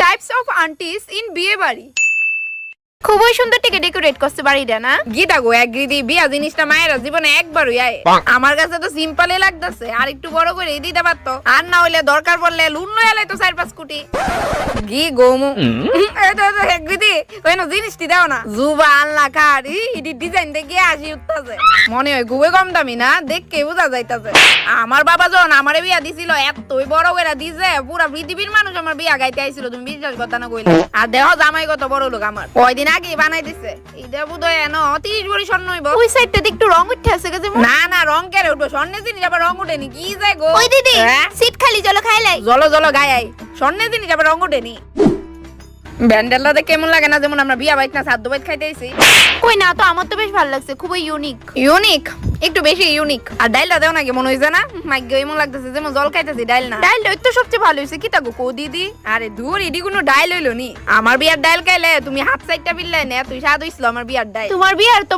Types of আন্টিস in বিয়ে বাড়ি। খুবই সুন্দর টিকে ডেকোরেট করতে বাড়িটা না গীতা গো একগৃদি বিয়া জিনিসটা মায়েরা জীবনে একবারই আয়। আমার কাছে তো সিম্পলই লাগতেছে, আর একটু বড় করে দিতে পারতো, আর না হইলে দরকার পড়লে লুন্ন এলাই তো 4-5 কোটি ঘি গোমু একগৃদি ওই না জিনিসটি দাও না জুবা আল্লাহ কার ইডি ডিজাইন দেখে আসি উঠতেছে, মনে হয় খুবই কম দামি না, দেখকে বোঝা যাইতাছে। আমার বাবা যখন আমারে বিয়া দিছিল এতই বড় করে দিছে পুরা পৃথিবীর মানুষ আমার বিয়া গাইতে আইছিল, তুমি বিশ্বাস করতে না কইলে। আর দেহ জামাই কত বড় লোক আমার কয়দিন আগে বানাই দিছে, এটা বুধহয় এনো 30 ভরি স্বর্ণ হইব। ওই সাইডটাতে একটু রং উঠে আছে গেছে। না না রং কেন উঠবো, স্বর্ণের জিনিস আবার রং উঠেনি কি যায় গো। ওই দিদি সিট খালি জলো খাইলাই জলো জলো গায় স্বর্ণের জিনিস আবার রং উঠেনি। ব্যান্ডেলটা কেমন লাগে না, যেমন আমরা বিয়া বাইক না সাদ্য বাইক খাইতে আইছি। কই না তো আমার তো বেশ ভালো লাগছে, খুবই ইউনিক ইউনিক একটু বেশি ইউনিক। আর ডাইলটা দেও না কেমন হইছে না, মাইগ্য এমন লাগতেছে যেমন জল খাইতেছি ডাইল না। ডাইলটা তো সবচেয়ে ভালো হইছে কি তাগো কো দিদি। আরে দূর ইডি কোনো ডাইল হইলো নি, আমার বিয়ার ডাইল খাইলে তুমি হাফ সাইডটা বিল্লাই না, তুই স্বাদ হইছিল আমার বিয়ার ডাইল। তোমার বিয়ার তো